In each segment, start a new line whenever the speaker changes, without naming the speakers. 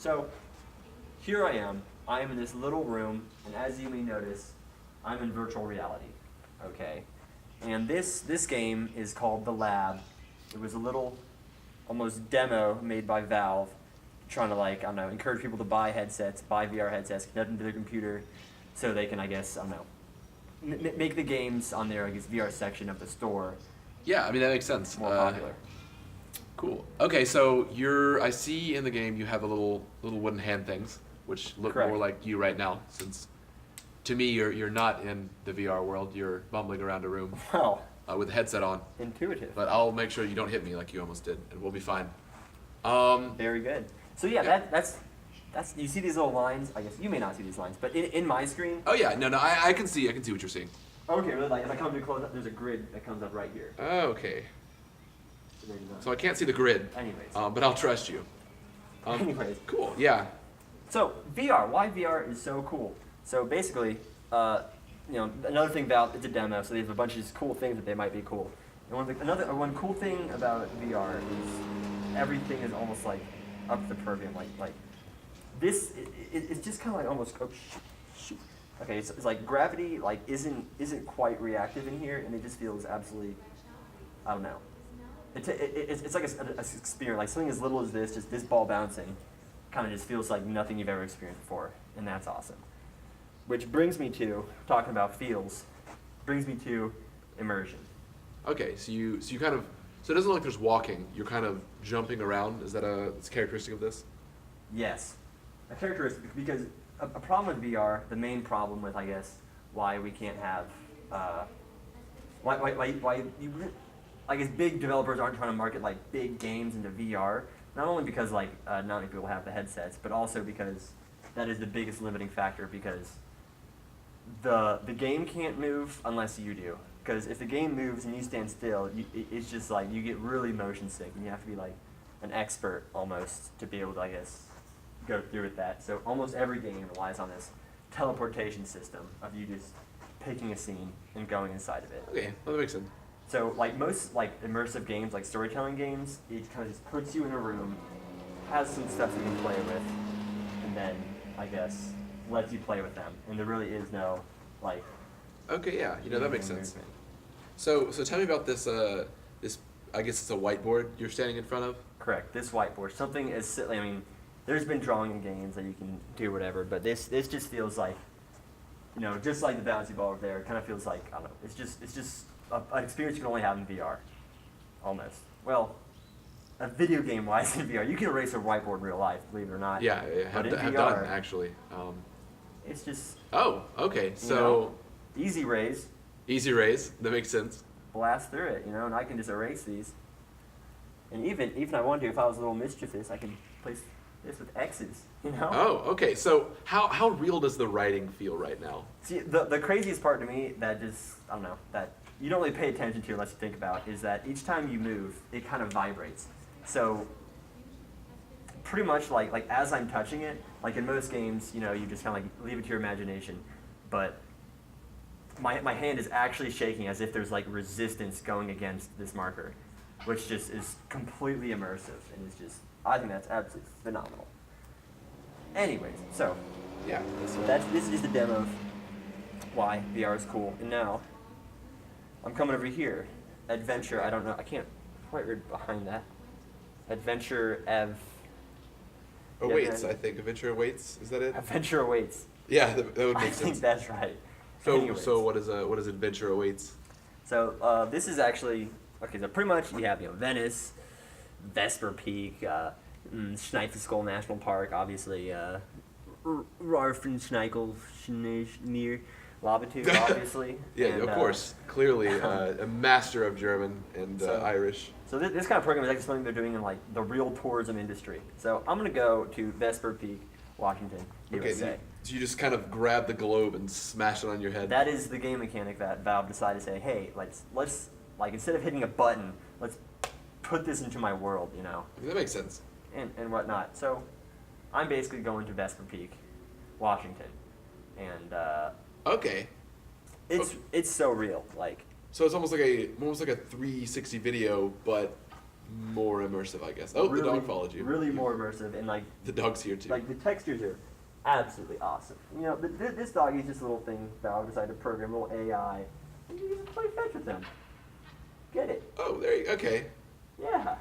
So here I am. I am in this little room, and as you may notice, I'm in virtual reality. Okay, and this game is called The Lab. It was a little, almost demo made by Valve, trying to like I don't know encourage people to buy headsets, buy VR headsets, connect them to their computer, so they can I guess I don't know make the games on their I guess VR section of the store
Yeah, I mean that makes sense.
more popular.
Cool. Okay, so I see in the game you have a little wooden hand things, which look
Correct.
more like you right now, since to me you're not in the VR world. You're bumbling around a room
Well,
with a headset on.
intuitive.
But I'll make sure you don't hit me like you almost did, and we'll be fine.
Very good. So yeah,
Yeah.
that's you see these little lines. I guess you may not see these lines, but in my screen.
Oh yeah, no, I can see what you're seeing.
Okay, really, like if I come to close up, there's a grid that comes up right here.
Okay.
So there you go.
So I can't see the grid.
Anyways.
But I'll trust you.
Anyways.
Cool. Yeah.
So VR, why VR is so cool? So basically, another thing about it's a demo, so they have a bunch of these cool things that they might be cool. And one cool thing about VR is everything is almost like up to the purview. Like this, it's just kind of like almost shoot. Okay, it's like gravity like isn't quite reactive in here, and it just feels absolutely, I don't know. It's like a experience, like something as little as this, just this ball bouncing, kind of just feels like nothing you've ever experienced before, and that's awesome. Which brings me to, talking about feels, brings me to immersion.
Okay, so you kind of, so it doesn't look like there's walking. You're kind of jumping around. Is that it's a characteristic of this?
Yes, a characteristic, because a problem with VR, the main problem with, I guess, why we can't have, I guess big developers aren't trying to market like big games into VR, not only because like not many people have the headsets, but also because that is the biggest limiting factor because the game can't move unless you do. Because if the game moves and you stand still, it's just like you get really motion sick, and you have to be like an expert almost to be able to, I guess, go through with that. So almost every game relies on this teleportation system of you just picking a scene and going inside of it.
Okay, well, that makes sense.
So like most like immersive games, like storytelling games, it kind of just puts you in a room, has some stuff you can play with, and then I guess lets you play with them. And there really is no like.
Okay, yeah, that makes sense.
movement.
So tell me about this. This I guess it's a whiteboard you're standing in front of.
Correct. This whiteboard, something as silly. I mean, there's been drawing in games that you can do whatever, but this just feels like, just like the bouncy ball over there. It kind of feels like I don't know. It's just an experience you can only have in VR, almost. Well, a video game wise in VR, you can erase a whiteboard in real life, believe it or not.
Yeah,
But in
have
VR,
done actually.
it's just
Oh, okay.
you
So
know, easy raise,
easy raise. That makes sense.
blast through it, and I can just erase these. And even I wonder if I was a little mischievous, I can place this with X's,
Oh, okay. So how real does the writing feel right now?
See, the craziest part to me that just, I don't know, that you don't really pay attention to unless you think about is that each time you move, it kind of vibrates. So pretty much like as I'm touching it, like in most games, you just kind of like leave it to your imagination. But my hand is actually shaking as if there's like resistance going against this marker, which just is completely immersive and is just, I think that's absolutely phenomenal. Anyways, so
Yeah.
this is just a demo of why VR is cool. And now I'm coming over here. Adventure, I don't know, I can't quite read behind that. Adventure
Awaits, I think. Adventure awaits. Is that it?
Adventure awaits.
Yeah, that would
I
make
think
sense.
that's right.
So
Anyways.
so what is adventure awaits?
So this is actually, okay, so pretty much you have, Venice, Vesper Peak, Schneifelskull National Park, obviously, Rarfenschneikel, Schneer, Labatut, obviously.
Yeah,
and,
of course. Clearly, a master of German and
So-
Irish.
So this kind of program is actually something they're doing in like the real tourism industry. So I'm gonna go to Vesper Peak, Washington,
Okay,
USA.
so you just kind of grab the globe and smash it on your head.
That is the game mechanic that Valve decided to say, hey, let's like instead of hitting a button, let's put this into my world,
That makes sense.
and whatnot. So I'm basically going to Vesper Peak, Washington, and
Okay.
it's so real. Like
So it's almost like a 360 video, but more immersive, I guess. Oh,
really,
the dog followed you.
Really more immersive, and like
The dog's here too.
like the textures are absolutely awesome. You know, this dog is just a little thing Valve decided to program, a little AI, and you just play fetch with them. Get it?
Oh, there you. Okay.
Yeah.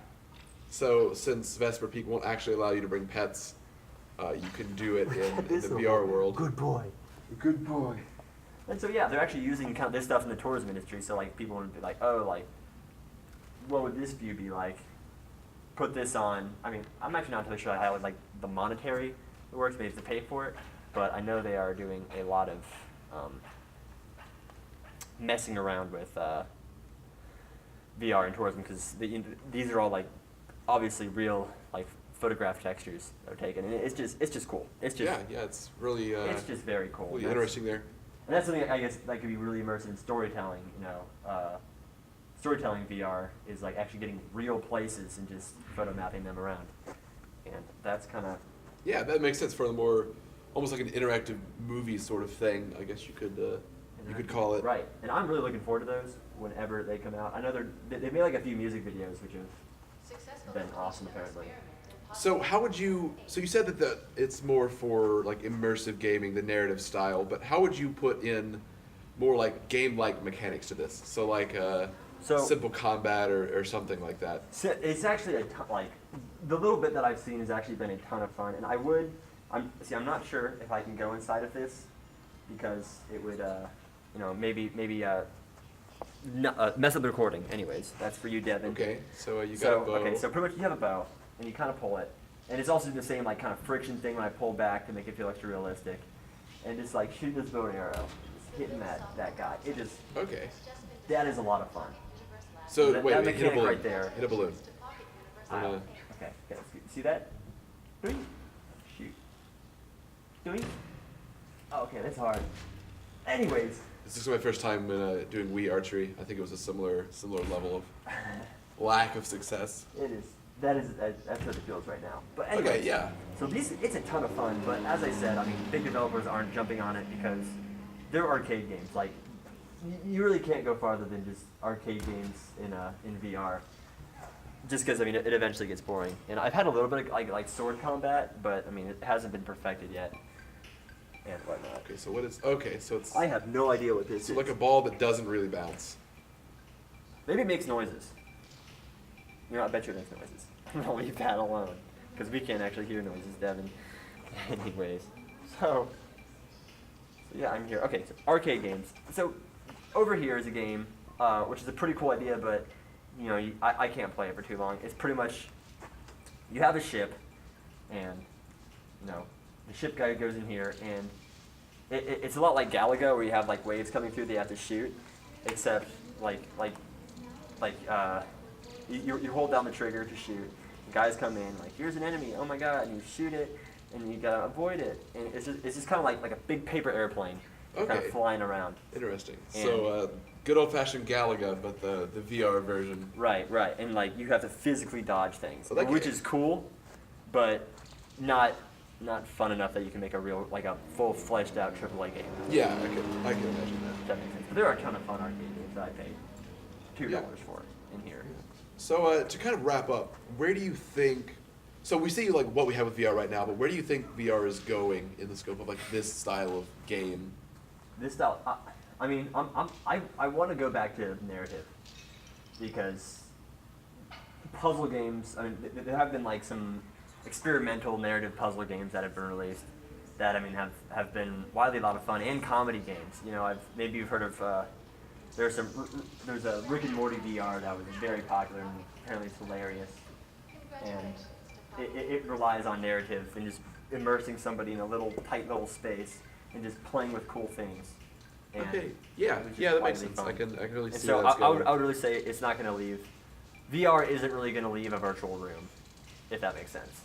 So since Vesper Peak won't actually allow you to bring pets, you can do it in the
This little
VR world.
Good boy. Good boy. And so yeah, they're actually using kind of this stuff in the tourism industry. So like people would be like, oh, like, what would this view be like? Put this on. I mean, I'm actually not entirely sure how like the monetary works. Maybe to pay for it, but I know they are doing a lot of messing around with VR and tourism because these are all like obviously real like photograph textures that are taken, and it's just cool. It's just
Yeah, it's really
it's just very cool.
really
That's-
interesting there.
And that's something I guess that could be really immersive in storytelling. You know, storytelling VR is like actually getting real places and just photo mapping them around, and that's kind of
Yeah, that makes sense for the more, almost like an interactive movie sort of thing. I guess you could call it.
right. And I'm really looking forward to those whenever they come out. I know they made like a few music videos, which have been awesome apparently.
So how would you? So you said that it's more for like immersive gaming, the narrative style. But how would you put in more like game-like mechanics to this? So like
So-
simple combat or something like that.
So it's actually a ton, like the little bit that I've seen has actually been a ton of fun, and I'm not sure if I can go inside of this because it would you know maybe mess up the recording. Anyways, that's for you, Devin.
Okay, so you got
So
a bow.
okay, so pretty much you have a bow and you kind of pull it, and it's also the same like kind of friction thing when I pull back to make it feel extra realistic, and just like shooting this bow and arrow, just hitting that guy. It just
Okay.
that is a lot of fun.
So
That-
wait,
that
hit a
mechanic
balloon.
right there.
Hit a balloon.
Ah,
Uh,
okay, see that? Doink. Shoot. Doink. Oh, okay, that's hard. Anyways,
This is my first time doing Wii archery. I think it was a similar level of lack of success.
it is. That's what it feels right now. But anyways,
Okay, yeah.
So it's a ton of fun, but as I said, I mean, big developers aren't jumping on it because they're arcade games. Like, you really can't go farther than just arcade games in VR. Just because I mean, it eventually gets boring. And I've had a little bit of like sword combat, but I mean, it hasn't been perfected yet, and whatnot.
Okay, so what is? Okay, so it's
I have no idea what this
so
is.
like a ball that doesn't really bounce.
Maybe it makes noises. You know, I bet you it makes noises. I'll leave that alone because we can't actually hear noises, Devin. Anyways, so yeah, I'm here. Okay, so arcade games. So over here is a game, which is a pretty cool idea, but you know, I can't play it for too long. It's pretty much you have a ship, and you know, the ship guy goes in here, and it's a lot like Galaga, where you have like waves coming through that you have to shoot, except you hold down the trigger to shoot. The guys come in like, here's an enemy, oh my god, and you shoot it, and you gotta avoid it, and it's just kind of like a big paper airplane, kind
Okay.
of flying around.
Interesting.
And-
So good old fashioned Galaga, but the VR version.
Right, and like you have to physically dodge things,
So that
which
can-
is cool, but not fun enough that you can make a full fleshed out AAA game.
Yeah, I can imagine that.
If that makes sense. But there are a ton of fun arcade games that I paid $2
Yeah.
for in here.
So to kind of wrap up, where do you think? So we see like what we have with VR right now, but where do you think VR is going in the scope of like this style of game?
This style, I mean, I want to go back to narrative because puzzle games. I mean, there have been like some experimental narrative puzzle games that have been released that I mean have been widely a lot of fun, and comedy games. You know, maybe you've heard of. There's a Rick and Morty VR that was very popular and apparently it's hilarious, and it relies on narrative and just immersing somebody in a tight little space and just playing with cool things. And
Okay. Yeah.
it was just
Yeah, that makes
widely
sense.
fun.
I can really
And
see
so
that's
I
going.
would really say it's not going to leave. VR isn't really going to leave a virtual room, if that makes sense.